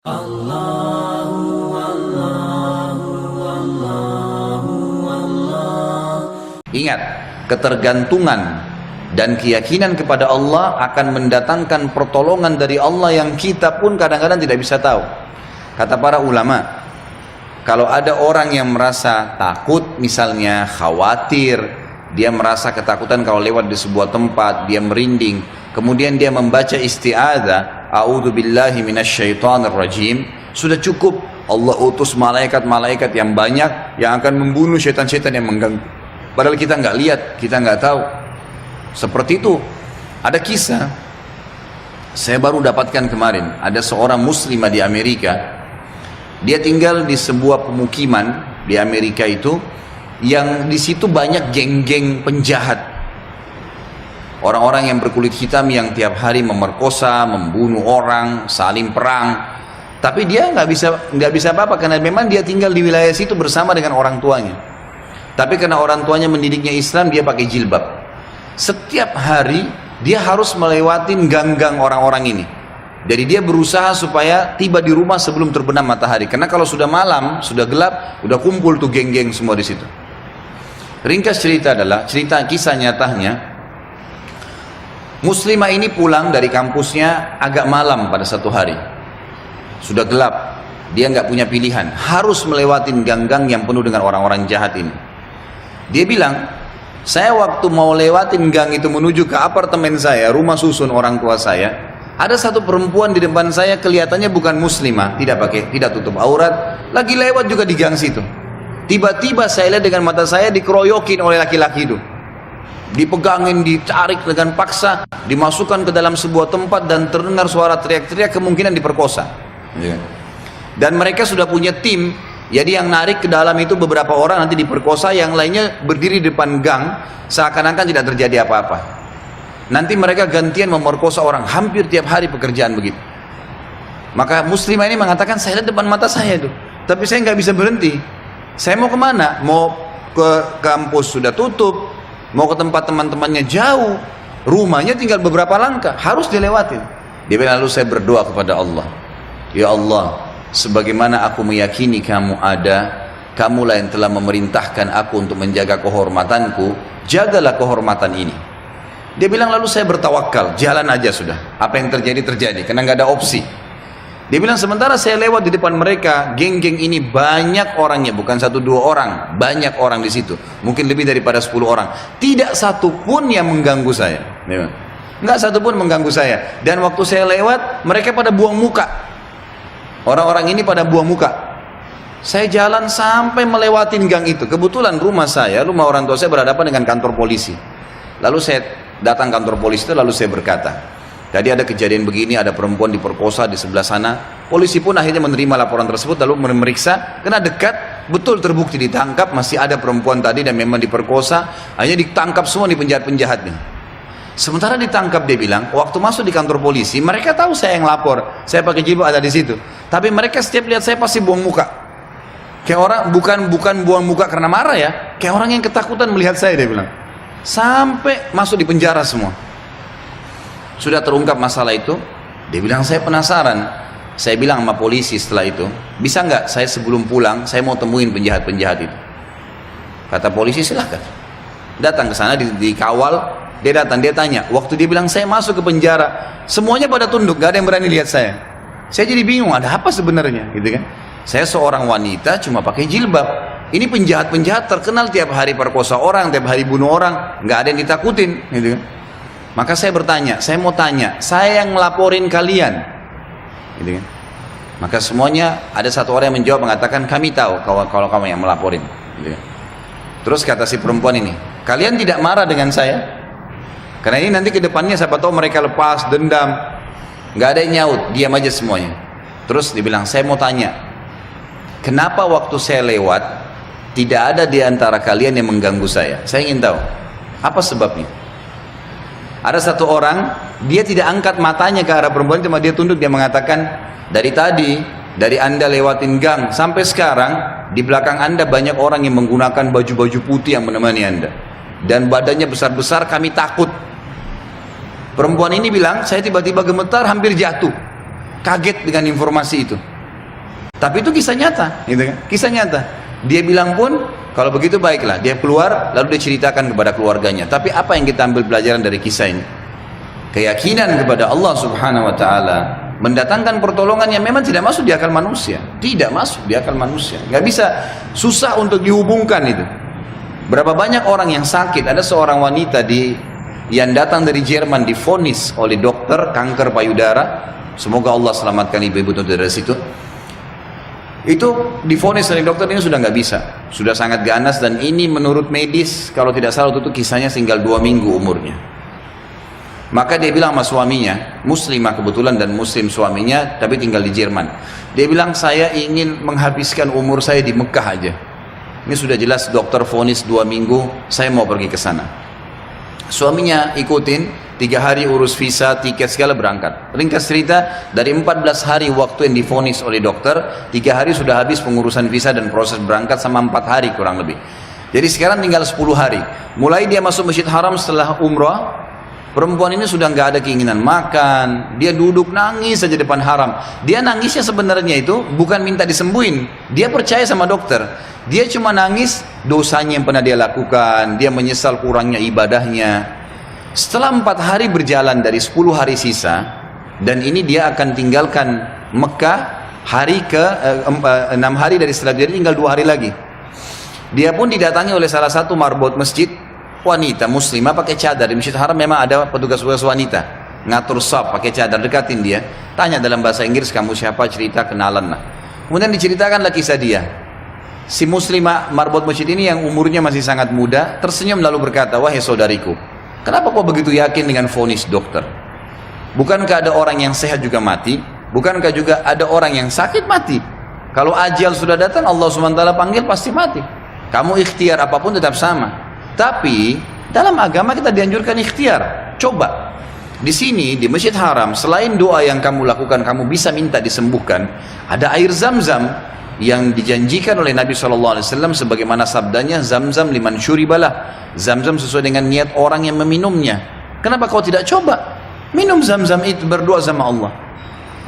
Ingat, ketergantungan dan keyakinan kepada Allah akan mendatangkan pertolongan dari Allah yang kita pun kadang-kadang tidak bisa tahu. Kata para ulama, kalau ada orang yang merasa takut, misalnya khawatir, dia merasa ketakutan kalau lewat di sebuah tempat, dia merinding, kemudian dia membaca isti'adzah, a'udzubillahi minasyaitonirrajim, sudah cukup. Allah utus malaikat-malaikat yang banyak yang akan membunuh syaitan-syaitan yang mengganggu. Padahal kita nggak lihat, kita nggak tahu. Seperti itu. Ada kisah, saya baru dapatkan kemarin. Ada seorang muslimah di Amerika. Dia tinggal di sebuah pemukiman di Amerika itu, yang di situ banyak geng-geng penjahat. Orang-orang yang berkulit hitam yang tiap hari memerkosa, membunuh orang, saling perang. Tapi dia nggak bisa apa-apa karena memang dia tinggal di wilayah situ bersama dengan orang tuanya. Tapi karena orang tuanya mendidiknya Islam, dia pakai jilbab. Setiap hari dia harus melewati gang-gang orang-orang ini. Jadi dia berusaha supaya tiba di rumah sebelum terbenam matahari. Karena kalau sudah malam, sudah gelap, udah kumpul tuh geng-geng semua di situ. Ringkas cerita adalah, cerita kisah nyatanya, muslimah ini pulang dari kampusnya agak malam pada satu hari. Sudah gelap, dia nggak punya pilihan, harus melewati gang-gang yang penuh dengan orang-orang jahat ini. Dia bilang, saya waktu mau lewatin gang itu menuju ke apartemen saya, rumah susun orang tua saya, ada satu perempuan di depan saya, kelihatannya bukan muslimah, tidak tutup aurat, lagi lewat juga di gang situ. Tiba-tiba saya lihat dengan mata saya dikeroyokin oleh laki-laki itu. Dipegangin, ditarik dengan paksa, dimasukkan ke dalam sebuah tempat dan terdengar suara teriak-teriak, kemungkinan diperkosa. Dan mereka sudah punya tim. Jadi yang narik ke dalam itu beberapa orang, nanti diperkosa, yang lainnya berdiri di depan gang, seakan-akan tidak terjadi apa-apa. Nanti mereka gantian memerkosa orang, hampir tiap hari pekerjaan begitu. Maka muslimah ini mengatakan, saya lihat depan mata saya itu, tapi saya nggak bisa berhenti. Saya mau kemana? Mau ke kampus sudah tutup, mau ke tempat teman-temannya jauh, rumahnya tinggal beberapa langkah, harus dilewatin. Dia bilang, lalu saya berdoa kepada Allah, ya Allah, sebagaimana aku meyakini kamu ada, kamulah yang telah memerintahkan aku untuk menjaga kehormatanku, jagalah kehormatan ini. Dia bilang, lalu saya bertawakal, jalan aja sudah, apa yang terjadi terjadi, karena nggak ada opsi. Dia bilang, sementara saya lewat di depan mereka, geng-geng ini banyak orangnya, bukan 1-2 orang, banyak orang di situ, mungkin lebih daripada 10 orang, tidak satu pun yang mengganggu saya. Nggak satu pun mengganggu saya. Dan waktu saya lewat, mereka pada buang muka. Orang-orang ini pada buang muka. Saya jalan sampai melewatin gang itu. Kebetulan rumah orang tua saya berhadapan dengan kantor polisi. Lalu saya datang kantor polisi itu, lalu saya berkata, tadi ada kejadian begini, ada perempuan diperkosa di sebelah sana. Polisi pun akhirnya menerima laporan tersebut, lalu memeriksa, kena dekat, betul terbukti ditangkap, masih ada perempuan tadi dan memang diperkosa, akhirnya ditangkap semua di penjahat-penjahat ini. Sementara ditangkap, dia bilang, waktu masuk di kantor polisi, mereka tahu saya yang lapor, saya pakai jilbab ada di situ. Tapi mereka setiap lihat saya pasti buang muka. Kayak orang, bukan buang muka karena marah ya, kayak orang yang ketakutan melihat saya, dia bilang. Sampai masuk di penjara semua. Sudah terungkap masalah itu, dia bilang, saya penasaran. Saya bilang sama polisi setelah itu, bisa nggak saya sebelum pulang, saya mau temuin penjahat-penjahat itu. Kata polisi, silahkan. Datang ke sana, dikawal. Dia datang, dia tanya, waktu dia bilang saya masuk ke penjara, semuanya pada tunduk, gak ada yang berani lihat saya. Saya jadi bingung, ada apa sebenarnya, gitu kan? Saya seorang wanita cuma pakai jilbab. Ini penjahat-penjahat terkenal tiap hari perkosa orang, tiap hari bunuh orang, gak ada yang ditakutin, gitu kan? Maka saya bertanya, saya mau tanya, saya yang ngelaporin kalian, gitu kan? Maka semuanya ada satu orang yang menjawab mengatakan, kami tahu kalau kamu yang melaporin, gitu kan? Terus kata si perempuan ini, kalian tidak marah dengan saya? Karena ini nanti ke depannya siapa tahu mereka lepas dendam. Nggak ada yang nyaut, diam aja semuanya. Terus dibilang, saya mau tanya, kenapa waktu saya lewat tidak ada di antara kalian yang mengganggu saya? Saya ingin tahu apa sebabnya. Ada satu orang, dia tidak angkat matanya ke arah perempuan, cuma dia tunduk, dia mengatakan, dari tadi, dari anda lewatin gang sampai sekarang, di belakang anda banyak orang yang menggunakan baju-baju putih yang menemani anda, dan badannya besar-besar, kami takut. Perempuan ini bilang, saya tiba-tiba gemetar, hampir jatuh. kaget dengan informasi itu. Tapi itu kisah nyata, gitu kan? Kisah nyata. Dia bilang pun, kalau begitu baiklah. Dia keluar, lalu dia ceritakan kepada keluarganya. Tapi apa yang kita ambil pelajaran dari kisah ini? Keyakinan kepada Allah Subhanahu Wa Taala mendatangkan pertolongan yang memang tidak masuk di akal manusia. Tidak masuk di akal manusia. Nggak bisa, susah untuk dihubungkan itu. Berapa banyak orang yang sakit? Ada seorang wanita yang datang dari Jerman divonis oleh dokter kanker payudara. Semoga Allah selamatkan ibu-ibu dari situ. Itu divonis oleh dokter, ini sudah nggak bisa, sudah sangat ganas, dan ini menurut medis kalau tidak salah itu kisahnya tinggal 2 minggu umurnya. Maka dia bilang sama suaminya, muslimah kebetulan dan muslim suaminya, tapi tinggal di Jerman. Dia bilang, saya ingin menghabiskan umur saya di Mekah aja. Ini sudah jelas dokter vonis 2 minggu, saya mau pergi ke sana. Suaminya ikutin, 3 hari urus visa, tiket segala, berangkat. Ringkas cerita, dari 14 hari waktu yang divonis oleh dokter, 3 hari sudah habis pengurusan visa dan proses berangkat sama 4 hari kurang lebih. Jadi sekarang tinggal 10 hari. Mulai dia masuk Masjid Haram setelah umrah, perempuan ini sudah nggak ada keinginan makan, dia duduk nangis saja depan haram. Dia nangisnya sebenarnya itu bukan minta disembuhin, dia percaya sama dokter. Dia cuma nangis dosanya yang pernah dia lakukan, dia menyesal kurangnya ibadahnya. Setelah 4 hari berjalan dari 10 hari sisa, dan ini dia akan tinggalkan Mekah hari ke 6 hari dari setelah, jadi tinggal 2 hari lagi. Dia pun didatangi oleh salah satu marbot masjid, wanita muslimah pakai cadar. Di Masjid Haram memang ada petugas-petugas wanita ngatur saf pakai cadar, dekatin dia, tanya dalam bahasa Inggris, kamu siapa, cerita, kenalan lah. Kemudian diceritakanlah kisah dia. Si muslimah marbot masjid ini yang umurnya masih sangat muda tersenyum lalu berkata, wahai saudariku, kenapa kau begitu yakin dengan vonis dokter? Bukankah ada orang yang sehat juga mati? Bukankah juga ada orang yang sakit mati? Kalau ajal sudah datang, Allah SWT panggil pasti mati. Kamu ikhtiar apapun tetap sama. Tapi dalam agama kita dianjurkan ikhtiar. Coba di sini di Masjid Haram, selain doa yang kamu lakukan, kamu bisa minta disembuhkan. Ada air Zam-Zam yang dijanjikan oleh Nabi SAW, sebagaimana sabdanya, Zam-Zam liman syuribalah. Zam-Zam sesuai dengan niat orang yang meminumnya. Kenapa kau tidak coba minum Zam-Zam itu, berdoa sama Allah?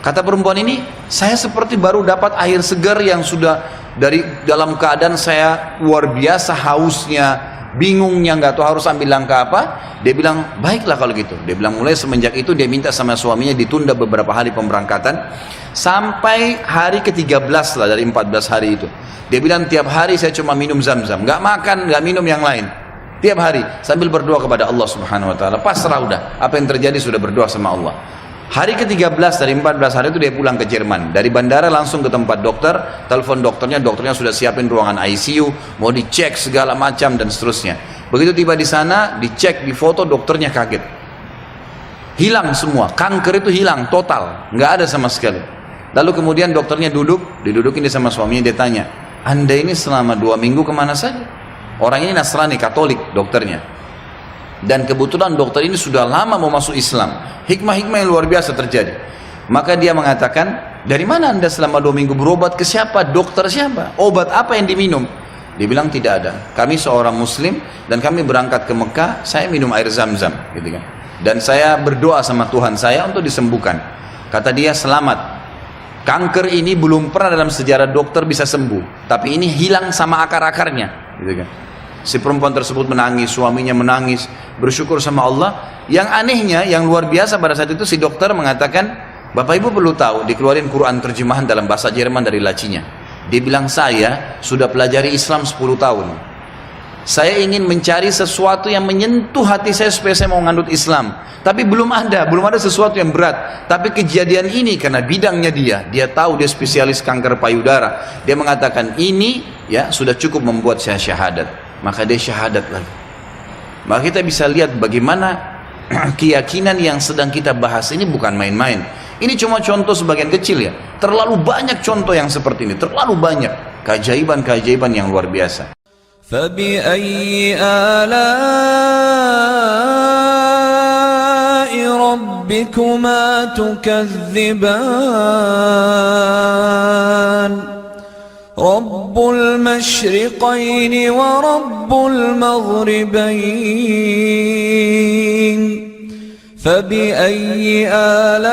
Kata perempuan ini, saya seperti baru dapat air segar yang sudah dari dalam keadaan saya luar biasa hausnya, bingungnya, nggak tahu harus ambil langkah apa. Dia bilang, baiklah kalau gitu. Dia bilang mulai semenjak itu dia minta sama suaminya ditunda beberapa hari pemberangkatan sampai hari ke-13 lah dari 14 hari itu. Dia bilang tiap hari saya cuma minum Zam-Zam, nggak makan, nggak minum yang lain. Tiap hari sambil berdoa kepada Allah Subhanahu Wa Taala. Pasrah udah, apa yang terjadi sudah berdoa sama Allah. Hari ke-13 dari 14 hari itu dia pulang ke Jerman. Dari bandara langsung ke tempat dokter, telepon dokternya sudah siapin ruangan ICU, mau dicek segala macam dan seterusnya. Begitu tiba di sana, dicek, difoto, dokternya kaget. Hilang semua, kanker itu hilang total, nggak ada sama sekali. Lalu kemudian dokternya didudukin dia sama suaminya, dia tanya, Anda ini selama 2 minggu kemana saja? Orang ini Nasrani, Katolik dokternya. Dan kebetulan dokter ini sudah lama mau masuk Islam. Hikmah-hikmah yang luar biasa terjadi. Maka dia mengatakan, dari mana Anda selama 2 minggu berobat ke siapa? Dokter siapa? Obat apa yang diminum? Dia bilang tidak ada. Kami seorang muslim dan kami berangkat ke Mekah, saya minum air Zam-Zam, gitu kan. Dan saya berdoa sama Tuhan saya untuk disembuhkan. Kata dia, selamat. Kanker ini belum pernah dalam sejarah dokter bisa sembuh, tapi ini hilang sama akar-akarnya, gitu kan. Si perempuan tersebut menangis, suaminya menangis, bersyukur sama Allah. Yang anehnya, yang luar biasa pada saat itu si dokter mengatakan, Bapak Ibu perlu tahu, dikeluarin Quran terjemahan dalam bahasa Jerman dari lacinya. Dia bilang, saya sudah pelajari Islam 10 tahun. Saya ingin mencari sesuatu yang menyentuh hati saya supaya saya mau ngandut Islam. Tapi belum ada sesuatu yang berat. Tapi kejadian ini karena bidangnya dia tahu, dia spesialis kanker payudara. Dia mengatakan ini ya sudah cukup membuat saya syahadat. Maka dia syahadat lagi. Maka kita bisa lihat bagaimana keyakinan yang sedang kita bahas ini bukan main-main. Ini cuma contoh sebagian kecil ya. Terlalu banyak contoh yang seperti ini, terlalu banyak keajaiban-keajaiban yang luar biasa. فَبِأَيِّ آلَاءِ رَبِّكُمَا تُكَذِّبَانِ رَبُّ الْمَشْرِقَيْنِ وَرَبُّ الْمَغْرِبَيْنِ فبأي آلاء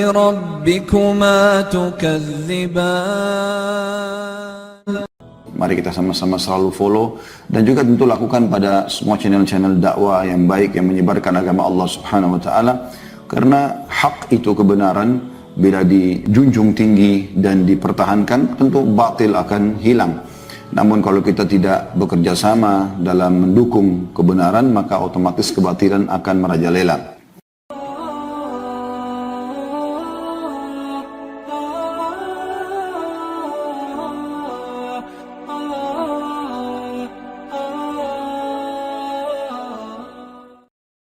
ربكما تكذبان. Mari kita sama-sama selalu follow dan juga tentu lakukan pada semua channel-channel dakwah yang baik yang menyebarkan agama Allah Subhanahu wa taala, karena hak itu kebenaran bila dijunjung tinggi dan dipertahankan tentu batil akan hilang. Namun kalau kita tidak bekerja sama dalam mendukung kebenaran, maka otomatis kebatilan akan merajalela.